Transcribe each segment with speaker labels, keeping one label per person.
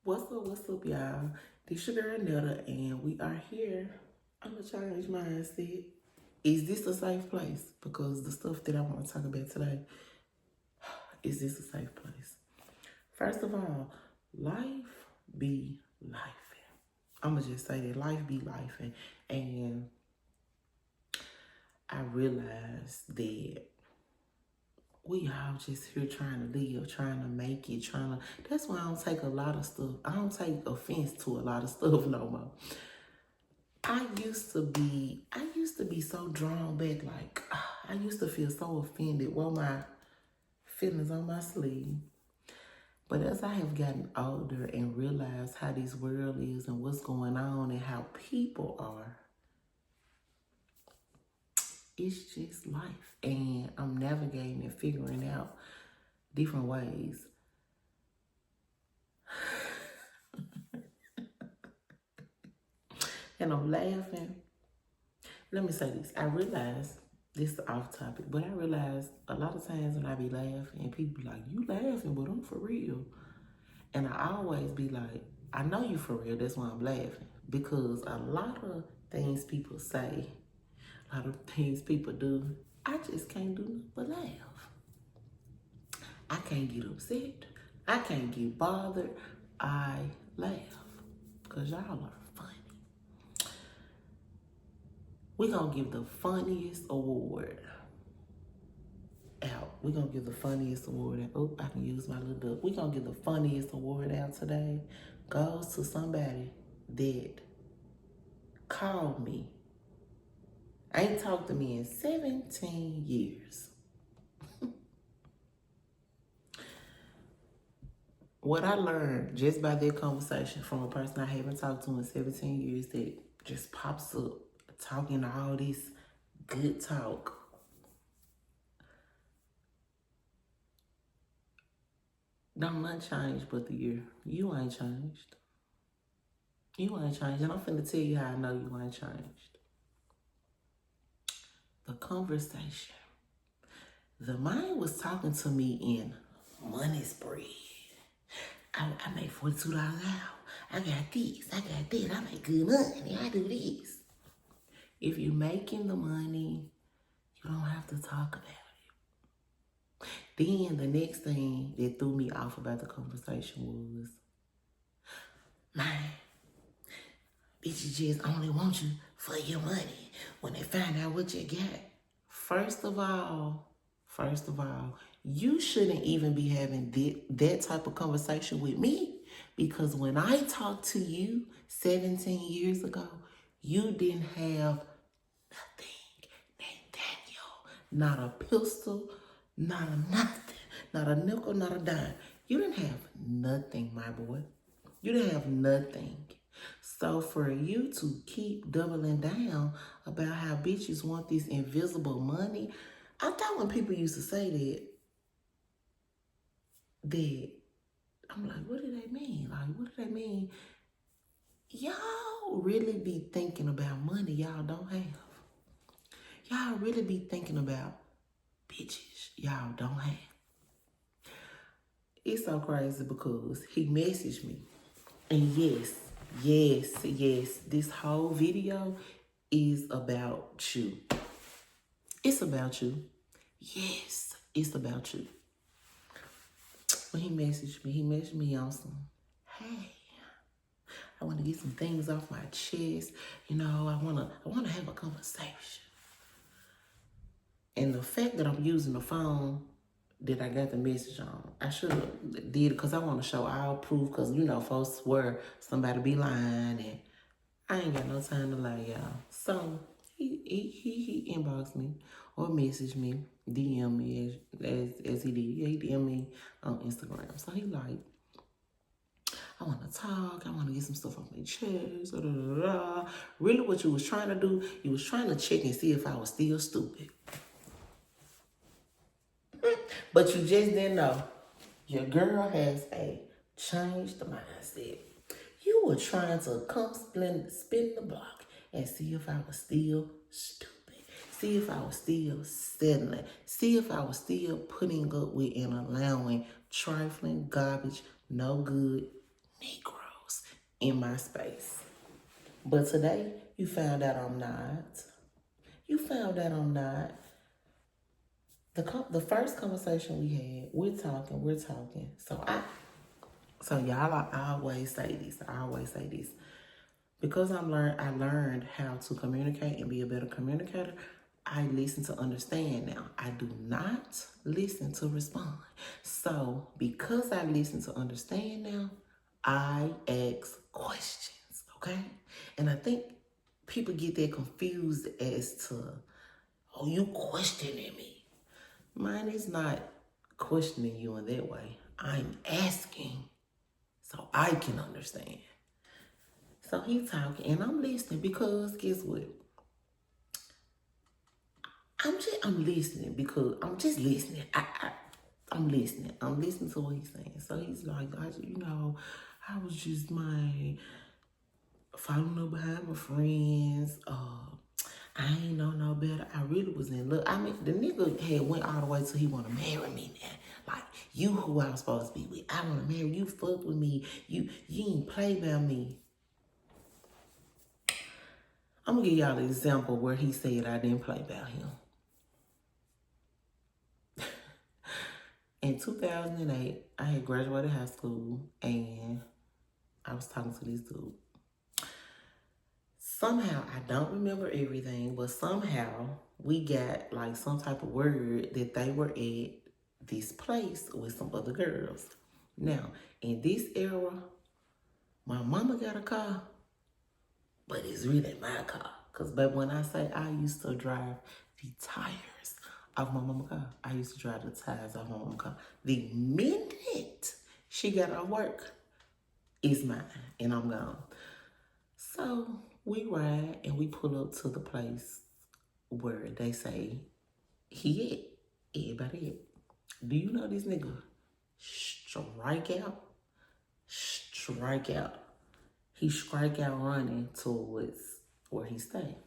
Speaker 1: What's up, y'all? This your girl Netta, and we are here on the Change Mindset. Is this a safe place? Because the stuff that I want to talk about today, is this a safe place? First of all, life be life. I'ma just say that life be life, and I realized that we all just here trying to live, trying to make it, that's why I don't take a lot of stuff. I don't take offense to a lot of stuff no more. I used to be so drawn back, like I used to feel so offended, wear my feelings on my sleeve. But as I have gotten older and realized how this world is and what's going on and how people are, it's just life. And I'm navigating and figuring out different ways. And I'm laughing. Let me say this. I realize this is off topic, but I realize a lot of times when I be laughing, people be like, you laughing, but I'm for real. And I always be like, I know you for real, that's why I'm laughing. Because a lot of things people say, a lot of things people do, I just can't do nothing but laugh. I can't get upset. I can't get bothered. I laugh. Because y'all are funny. We're going to give the funniest award out. We're going to give the funniest award out. Oh, I can use my little duck. We're going to give the funniest award out today. Goes to somebody that called me. Ain't talked to me in 17 years. What I learned just by that conversation from a person I haven't talked to in 17 years that just pops up talking all this good talk. Don't not change but the year. You ain't changed. You ain't changed. And I'm finna tell you how I know you ain't changed. The conversation. The mind was talking to me in money spread. I make $42 an hour. I got this, I got that. I make good money. I do this. If you're making the money, you don't have to talk about it. Then the next thing that threw me off about the conversation was, man, bitches just only want you for your money when they find out what you got. First of all, you shouldn't even be having that type of conversation with me, because when I talked to you 17 years ago, you didn't have nothing, Nathaniel. Not a pistol, not a nothing, not a nickel, not a dime. You didn't have nothing, my boy. You didn't have nothing. So for you to keep doubling down about how bitches want this invisible money, I thought when people used to say that I'm like, what do they mean? Like, what do they mean? Y'all really be thinking about money y'all don't have. Y'all really be thinking about bitches y'all don't have. It's so crazy because he messaged me. And yes, this whole video is about you. It's about you. Yes, it's about you. When he messaged me on some, hey, I want to get some things off my chest. You know, I want to have a conversation. And the fact that I'm using the phone that I got the message on, I should have did it because I want to show all proof, because, you know, folks swear somebody be lying, and I ain't got no time to lie, y'all. So he inboxed me or messaged me, DM me as he did. Yeah, he DM me on Instagram. So he like, I want to talk. I want to get some stuff off my chest. Da, da, da, da. Really what you was trying to do, you was trying to check and see if I was still stupid. But you just didn't know. Your girl has a changed mindset. You were trying to come spin the block and see if I was still stupid. See if I was still settling. See if I was still putting up with and allowing trifling, garbage, no good Negro. in my space. But today, you found out I'm not. You found out I'm not. The first conversation we had, we're talking. So y'all, I always say this. Because I learned how to communicate and be a better communicator. I listen to understand now. I do not listen to respond. So because I listen to understand now, I ask questions, okay? And I think people get that confused as to, oh, you questioning me. Mine is not questioning you in that way. I'm asking so I can understand. So he's talking and I'm listening because guess what? I'm listening because I'm just listening. I'm listening. I'm listening to what he's saying. So he's like, I was just following up behind my friends. I ain't know no better. I really was in love. I mean, the nigga had went all the way till he want to marry me now. Like, you who I was supposed to be with. I want to marry you. Fuck with me. You ain't play about me. I'm going to give y'all an example where he said I didn't play about him. In 2008, I had graduated high school and I was talking to this dude. Somehow, I don't remember everything, but somehow we got like some type of word that they were at this place with some other girls. Now, in this era, my mama got a car, but it's really my car. Because, baby, when I say I used to drive the tires off my mama's car, I used to drive the tires off my mama's car. The minute she got off work, it's mine, and I'm gone. So we ride and we pull up to the place where they say he at. Everybody at. Do you know this nigga? Strike out. He strike out running towards where he stay.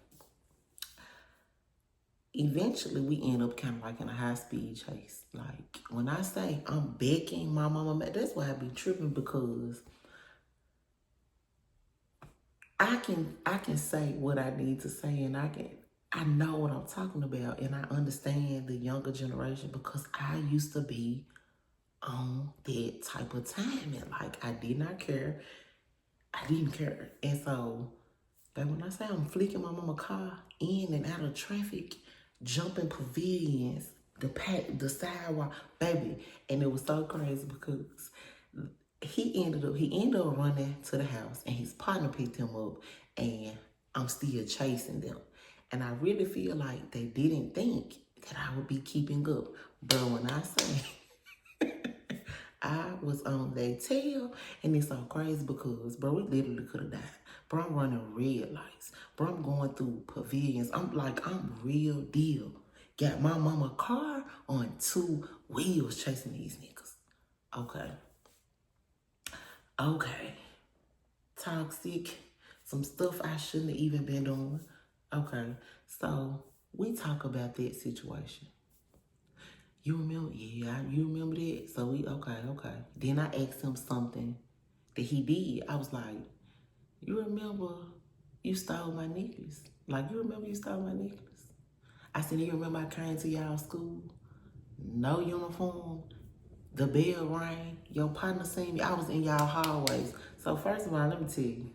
Speaker 1: Eventually, we end up kind of like in a high-speed chase. Like, when I say I'm begging my mama, that's why I be tripping, because I can say what I need to say, and I know what I'm talking about, and I understand the younger generation because I used to be on that type of time, and like I did not care. I didn't care. And so, like when I say I'm flicking my mama car in and out of traffic, jumping pavilions, the sidewalk, baby. And it was so crazy because he ended up running to the house and his partner picked him up and I'm still chasing them. And I really feel like they didn't think that I would be keeping up. But when I say I was on their tail, and it's so crazy because, bro, we literally could have died. Bro, I'm running red lights. Bro, I'm going through pavilions. I'm real deal. Got my mama car on 2 wheels chasing these niggas. Okay. Toxic. Some stuff I shouldn't have even been doing. Okay. So, we talk about that situation. You remember? Yeah, you remember that? So okay. Then I asked him something that he did. I was like, you remember you stole my necklace? Like, you remember you stole my necklace? I said, you remember I came to y'all school? No uniform. The bell rang. Your partner seen me. I was in y'all hallways. So first of all, let me tell you.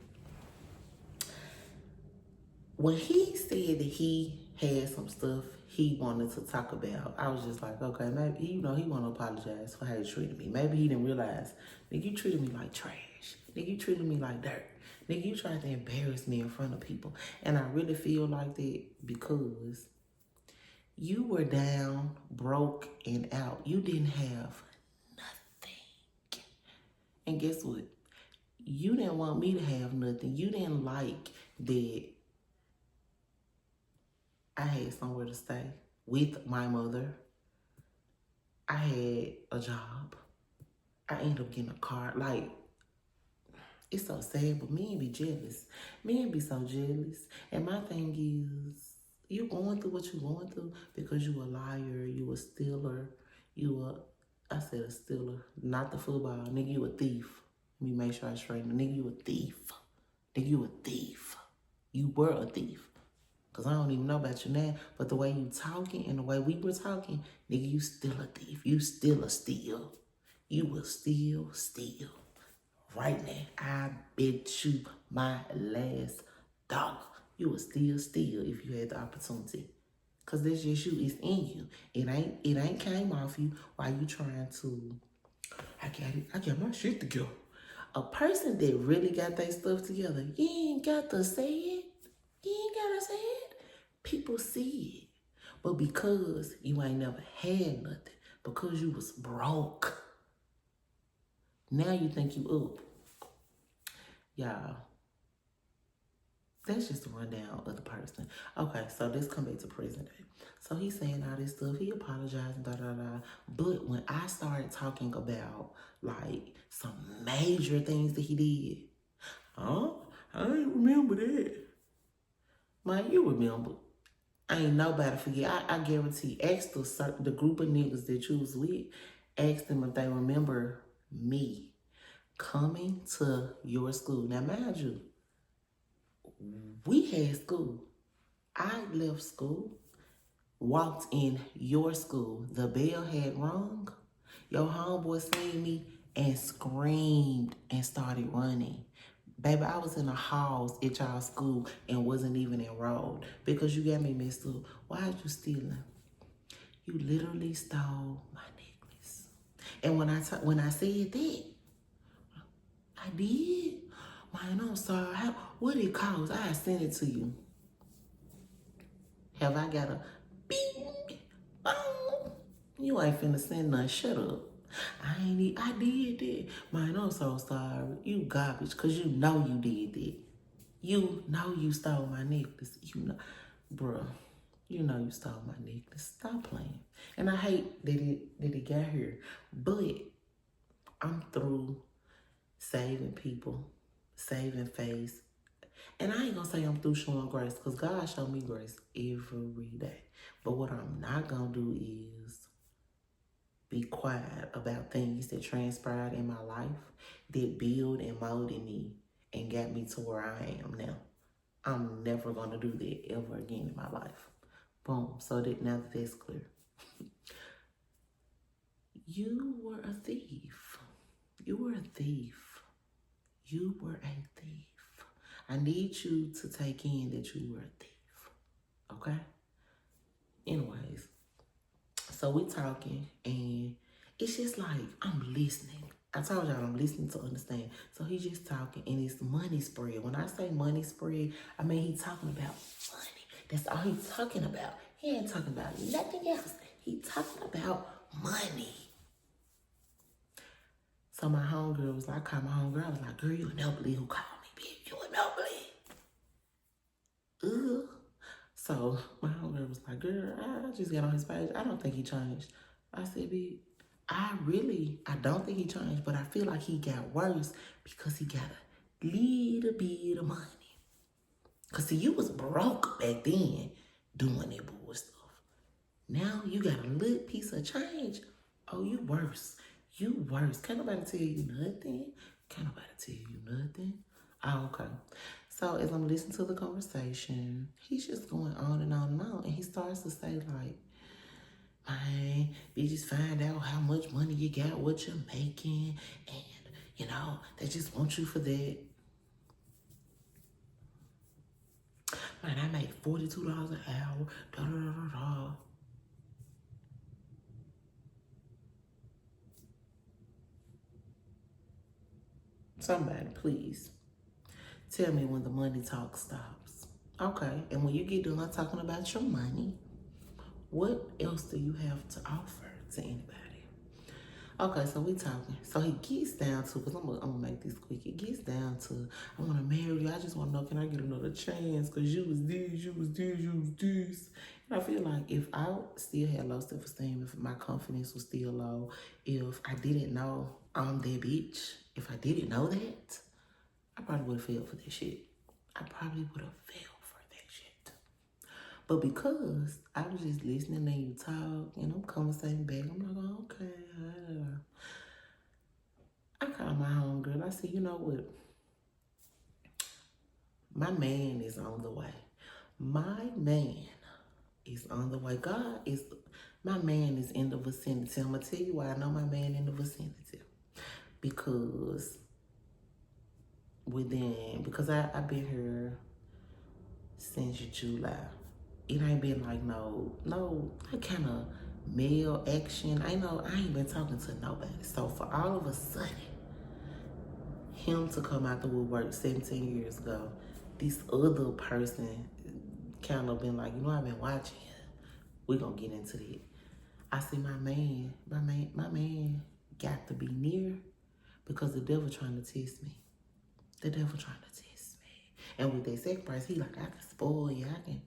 Speaker 1: When he said that he had some stuff he wanted to talk about, I was just like, okay, maybe, he want to apologize for how he treated me. Maybe he didn't realize, nigga, you treated me like trash. Nigga, you treated me like dirt. Nigga, you tried to embarrass me in front of people. And I really feel like that because you were down, broke, and out. You didn't have nothing. And guess what? You didn't want me to have nothing. You didn't like that I had somewhere to stay with my mother. I had a job. I ended up getting a car. Like, it's so sad, but men be jealous. Men be so jealous. And my thing is, you going through what you going through because you a liar, you a stealer, I said a stealer, not the football, nigga, you a thief. Let me make sure I straighten. Nigga, you a thief. Nigga, you a thief. You were a thief. Because I don't even know about you now. But the way you talking and the way we were talking, nigga, you still a thief. You still a steal. You will still steal. Right now, I bet you my last dollar. You will still steal if you had the opportunity. Cause that's just you. It's in you. It ain't came off you while you trying to. I got it. I got my shit together. A person that really got their stuff together, you ain't got to say it. You ain't gotta say it. People see it. But because you ain't never had nothing, because you was broke, now you think you up. Y'all, that's just a rundown of the person. Okay, so let's come back to present day. So he's saying all this stuff. He apologized, But when I started talking about like some major things that he did, I ain't remember that. Man, you remember. Ain't nobody forget. I guarantee. Ask the group of niggas that you was with. Ask them if they remember me coming to your school. Now, mind you, we had school. I left school, walked in your school. The bell had rung. Your homeboy seen me and screamed and started running. Baby, I was in the halls at y'all school and wasn't even enrolled because you got me messed up. Why are you stealing? You literally stole my necklace. And when I said that, I did. Man, I'm sorry. What it cost? I sent it to you. Have I got a bing, bong? You ain't finna send nothing. Shut up. I did that. Man, I'm so sorry. You garbage, because you know you did that. You know you stole my necklace. You know, bruh, you know you stole my necklace. Stop playing. And I hate that it got here. But I'm through saving people, saving face. And I ain't gonna say I'm through showing grace, because God showed me grace every day. But what I'm not gonna do is be quiet about things that transpired in my life that build and molded me and got me to where I am now. I'm never gonna do that ever again in my life. Boom. So that now that that's clear. You were a thief. You were a thief. You were a thief. I need you to take in that you were a thief. Okay? Anyways, so we talking and it's just like I'm listening. I told y'all I'm listening to understand. So he's just talking and it's money spread. When I say money spread, I mean he's talking about money. That's all he's talking about. He ain't talking about nothing else. He's talking about money. So my homegirl was like, I called my homegirl. I was like, girl, you never believe who called me, bitch. You never believe. Ugh. So my homegirl was like, girl, I just got on his page. I don't think he changed. I said, bitch, I don't think he changed, but I feel like he got worse because he got a little bit of money. Because see, you was broke back then doing that bull stuff. Now you got a little piece of change. Oh, you worse. You worse. Can't nobody tell you nothing. Can't nobody tell you nothing. Oh, okay. So as I'm listening to the conversation, he's just going on and on and on. And he starts to say like, man, you just find out how much money you got, what you're making. And, you know, they just want you for that. Man, I make $42 an hour. Da, da, da, da, da. Somebody, please, tell me when the money talk stops. Okay, and when you get done talking about your money, what else do you have to offer to anybody? Okay, so we talking. So he gets down to, because I'm gonna make this quick. It gets down to, I want to marry you. I just want to know, can I get another chance? Because you was this, you was this, you was this. And I feel like if I still had low self-esteem, if my confidence was still low, if I didn't know I'm that bitch, if I didn't know that, I probably would have failed for that shit. I probably would have failed for that shit. But because I was just listening and you talk, and I'm conversating back, I'm like, oh, okay. I kind told my homegirl, I said, you know what? My man is on the way. My man is on the way. My man is in the vicinity. I'm going to tell you why I know my man in the vicinity. Because I've been here since July. It ain't been like no that kind of male action. I ain't been talking to nobody. So for all of a sudden, him to come out the woodwork 17 years ago, this other person kind of been like, I've been watching you. We're gonna get into that. I see my man got to be near because the devil trying to test me. The devil trying to test me. And with that second price, he like, I can spoil you. I can.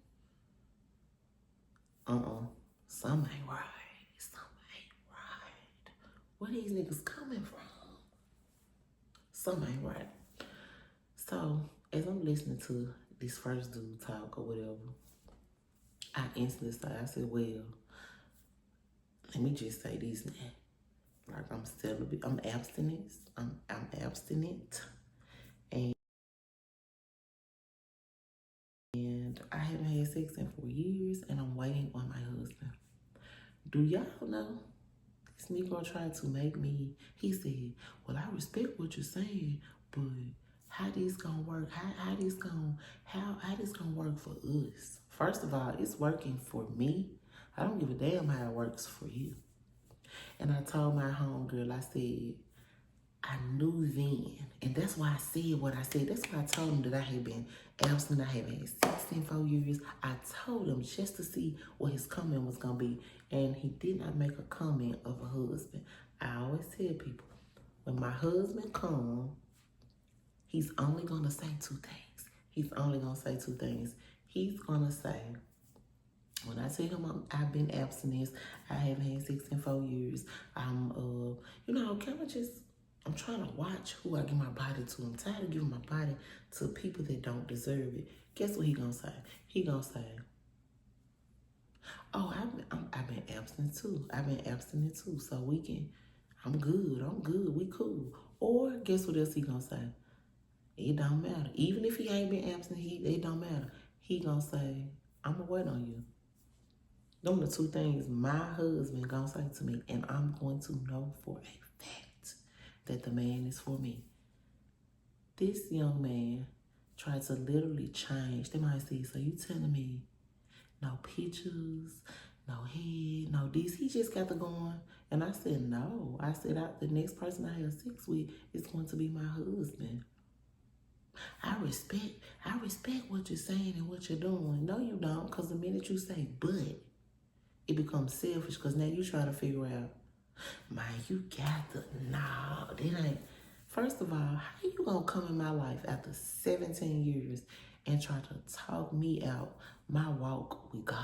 Speaker 1: Something ain't right. Something ain't right. Where these niggas coming from? Something ain't right. So, as I'm listening to this first dude talk or whatever, I instantly started, I said, well, let me just say this now. Like, I'm celibate. I'm abstinent. I'm abstinent. And I haven't had sex in 4 years, and I'm waiting on my husband. Do y'all know? This Negro tried to make me, he said, well, I respect what you're saying, but how this gonna work? How this gonna work for us? First of all, it's working for me. I don't give a damn how it works for you. And I told my homegirl, I said, I knew then, and that's why I said what I said. That's why I told him that I had been absent. I haven't had sex in 4 years. I told him just to see what his comment was going to be, and he did not make a comment of a husband. I always tell people, when my husband comes, he's only going to say two things. He's only going to say two things. He's going to say, when I tell him I've been abstinent, I haven't had sex in 4 years, I'm trying to watch who I give my body to. I'm tired of giving my body to people that don't deserve it. Guess what he gonna say? He gonna say, oh, I've been abstinent too. I've been abstinent too. So I'm good, we cool. Or guess what else he gonna say? It don't matter. Even if he ain't been abstinent, it don't matter. He gonna say, I'm gonna wait on you. Them are the two things my husband gonna say to me, and I'm going to know for a fact that the man is for me. This young man tried to literally change. They might say, so you telling me no pictures, no head, no this. He just got to going. And I said, no. I said, the next person I have sex with is going to be my husband. I respect what you're saying and what you're doing. No, you don't, because the minute you say but, it becomes selfish, because now you try to figure out, man, you got to, nah, that ain't. First of all, how you gonna come in my life after 17 years and try to talk me out my walk with God?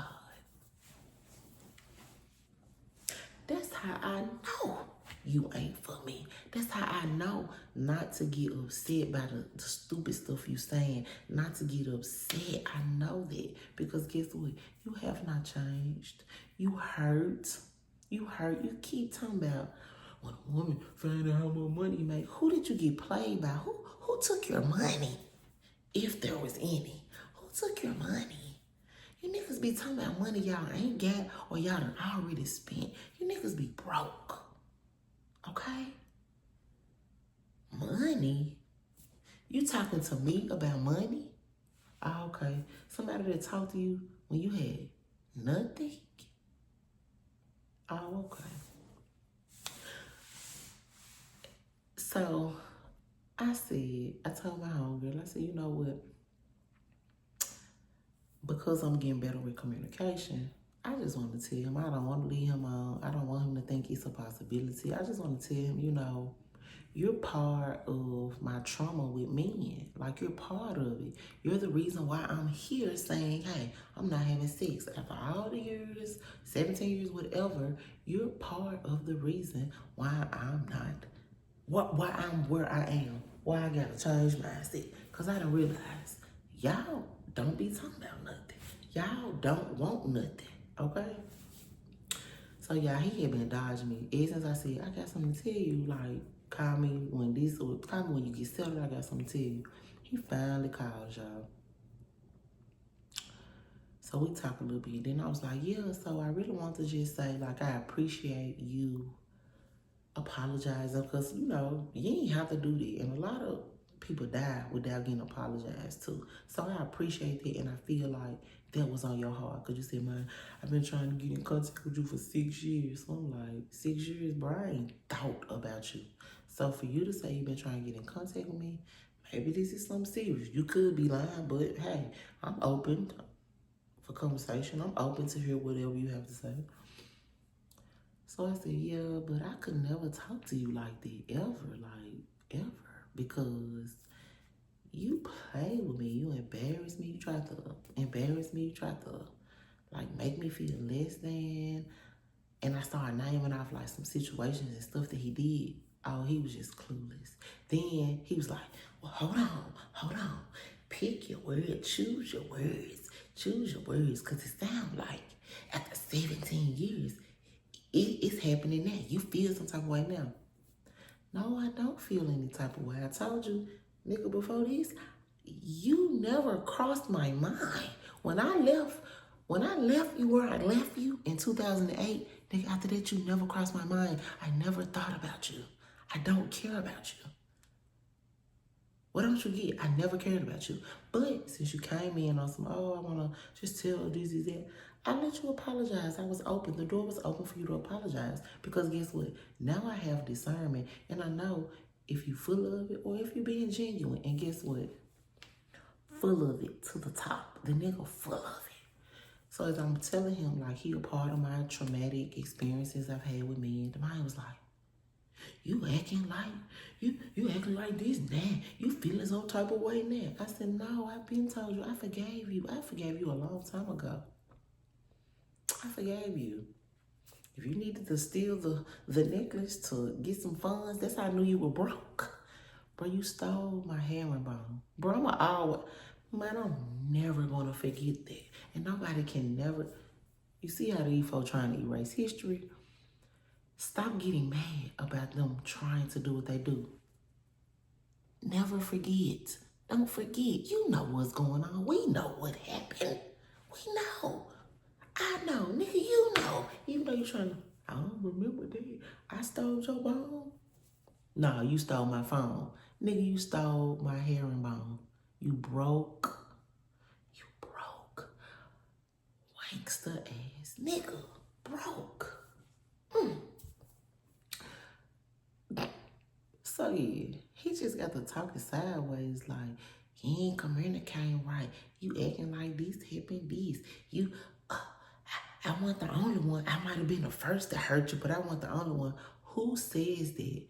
Speaker 1: That's how I know you ain't for me. That's how I know not to get upset by the stupid stuff you saying, not to get upset. I know that, because guess what? You have not changed. You hurt. You keep talking about when a woman find out how much money you make. Who did you get played by? Who took your money? If there was any. Who took your money? You niggas be talking about money y'all ain't got or y'all done already spent. You niggas be broke. Okay? Money? You talking to me about money? Oh, okay. Somebody that talked to you when you had nothing? Oh, okay. So, I told my homegirl, I said, you know what? Because I'm getting better with communication, I just want to tell him I don't want to leave him on. I don't want him to think it's a possibility. I just want to tell him, you're part of my trauma with men. Like, you're part of it. You're the reason why I'm here saying, hey, I'm not having sex. After all the years, 17 years, whatever, you're part of the reason why I'm not, why I'm where I am. Why I got to change mindset. Because I done realized, y'all don't be talking about nothing. Y'all don't want nothing, okay? So, y'all, he had been dodging me. Ever since I said, I got something to tell you, like, Call me when you get settled. I got something to tell you. He finally called, y'all. So we talked a little bit. Then I was like, yeah, so I really want to just say, like, I appreciate you apologizing because, you know, you ain't have to do that. And a lot of people die without getting apologized to. So I appreciate that, and I feel like that was on your heart because you said, man, I've been trying to get in contact with you for 6 years. So I'm like, 6 years, bro, I ain't thought about you. So for you to say you've been trying to get in contact with me, maybe this is something serious. You could be lying, but hey, I'm open for conversation. I'm open to hear whatever you have to say. So I said, yeah, but I could never talk to you like that, ever, because you play with me. You embarrass me. You try to embarrass me. You try to, like, make me feel less than. And I started naming off, like, some situations and stuff that he did. Oh, he was just clueless. Then he was like, well, hold on. Pick your words. Choose your words, because it sounds like after 17 years, it's happening now. You feel some type of way now. No, I don't feel any type of way. I told you, nigga, before this, you never crossed my mind. When I left you where I left you in 2008, nigga, after that, you never crossed my mind. I never thought about you. I don't care about you. What don't you get? I never cared about you. But since you came in on some, oh, I want to just tell this, that, I let you apologize. I was open. The door was open for you to apologize. Because guess what? Now I have discernment. And I know if you full of it or if you being genuine. And guess what? Full of it to the top. The nigga full of it. So as I'm telling him, like, he a part of my traumatic experiences I've had with men, the mind was like, you acting like this now. You feeling some type of way now. I said, no, I've been told you. I forgave you. I forgave you a long time ago. I forgave you. If you needed to steal the necklace to get some funds, that's how I knew you were broke. Bro, you stole my herringbone. Bro, I'm never gonna forget that. And nobody can never. You see how these folks trying to erase history? Stop getting mad about them trying to do what they do. Never forget. Don't forget. You know what's going on. We know what happened. We know. I know. Nigga, you know. Even though you're trying to, I don't remember that. I stole your bone. No, you stole my phone. Nigga, you stole my herringbone. You broke. Wankster ass. Nigga, broke. So yeah, he just got to talking sideways like, he ain't communicating right. You acting like this happened this. You, I want the only one. I might have been the first to hurt you, but I want the only one. Who says that?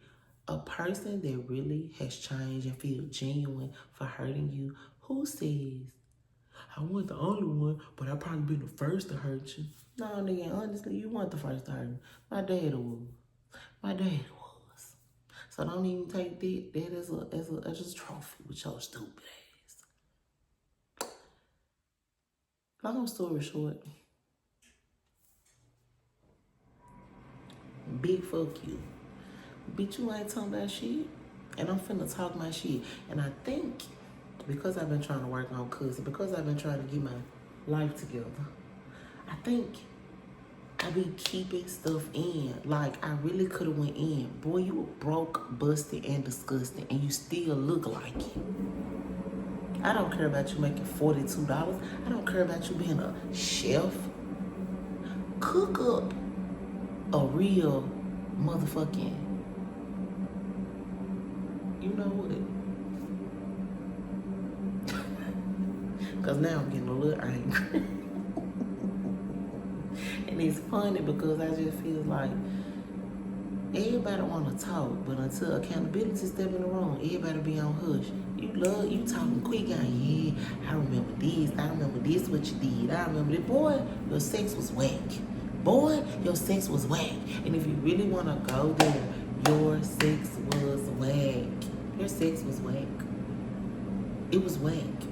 Speaker 1: A person that really has changed and feel genuine for hurting you, who says, I want the only one, but I probably been the first to hurt you? No, nigga, honestly, you weren't the first to hurt me. My dad was. So don't even take that as a trophy with your stupid ass. Long story short, big fuck you. Bitch, you ain't talking about shit. And I'm finna talk my shit. And I think because I've been trying to work on cousin, because I've been trying to get my life together, I think I be keeping stuff in. Like, I really could have went in. Boy, you were broke, busted, and disgusting, and you still look like it. I don't care about you making $42. I don't care about you being a chef. Cook up a real motherfucking, you know what? Because now I'm getting a little angry. And it's funny because I just feel like everybody want to talk, but until accountability step in the room, everybody be on hush. You talking quick out. Yeah, I remember this. I remember this, what you did. I remember that. Boy, your sex was whack. Boy, your sex was whack. And if you really want to go there, your sex was whack. Your sex was whack. It was whack.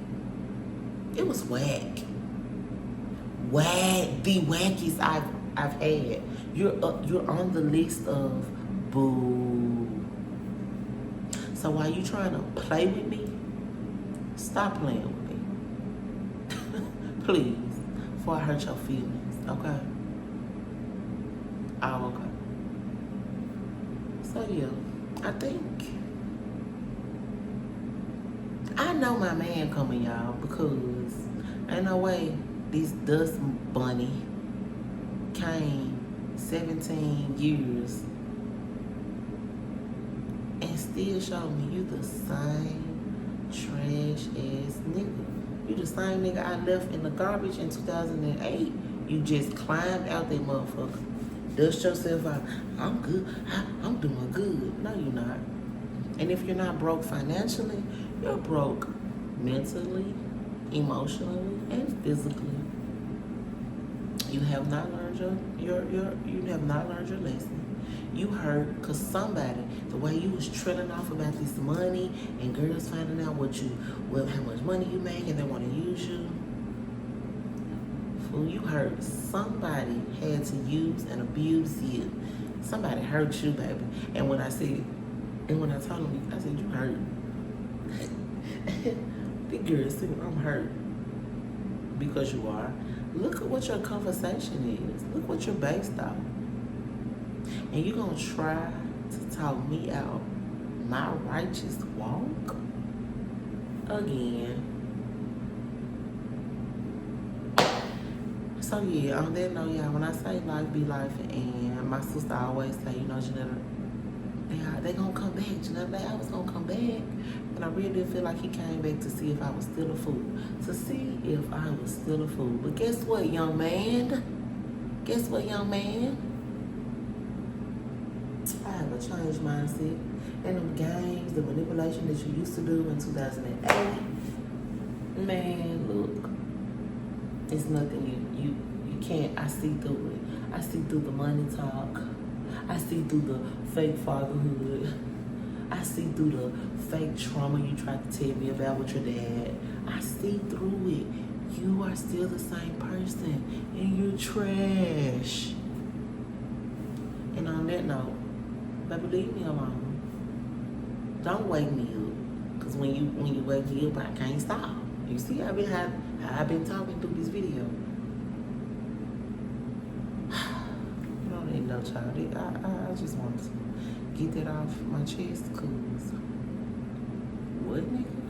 Speaker 1: It was whack. Whack. The wackiest I've had. You're on the list of boo. So while you trying to play with me, stop playing with me. Please, before I hurt your feelings, okay? Oh, okay. So yeah, I think I know my man coming, y'all, because ain't no way this dust bunny came 17 years and still showed me you the same trash ass nigga. You the same nigga I left in the garbage in 2008. You just climbed out that motherfucker. Dust yourself out. I'm good. I'm doing good. No, you're not. And if you're not broke financially, you're broke mentally, emotionally, and physically. You have not learned you have not learned your lesson. You hurt because somebody, the way you was trailing off about this money and girls finding out how much money you make and they want to use you. Fool, you hurt. Somebody had to use and abuse you. Somebody hurt you, baby. And when I told him, I said, you hurt. The girl said, I'm hurt. Because you are. Look at what your conversation is. Look what you're based on. And you're going to try to talk me out my righteous walk again. So yeah, on that note, y'all, when I say life be life, and my sister always say, Janetta, they gonna come back. Janetta, they always gonna come back. And I really did feel like he came back to see if I was still a fool. To see if I was still a fool. But guess what, young man? Guess what, young man? I have a changed mindset. And them games, the manipulation that you used to do in 2008, man, look, it's nothing you can't. I see through it. I see through the money talk. I see through the fake fatherhood. I see through the fake trauma you tried to tell me about with your dad. I see through it. You are still the same person and you're trash. And on that note, baby, leave me alone. Don't wake me up. Cause when you wake me up, I can't stop. You see, I've been talking through this video. You don't need no child. I just want to get that off my chest, cause what, nigga?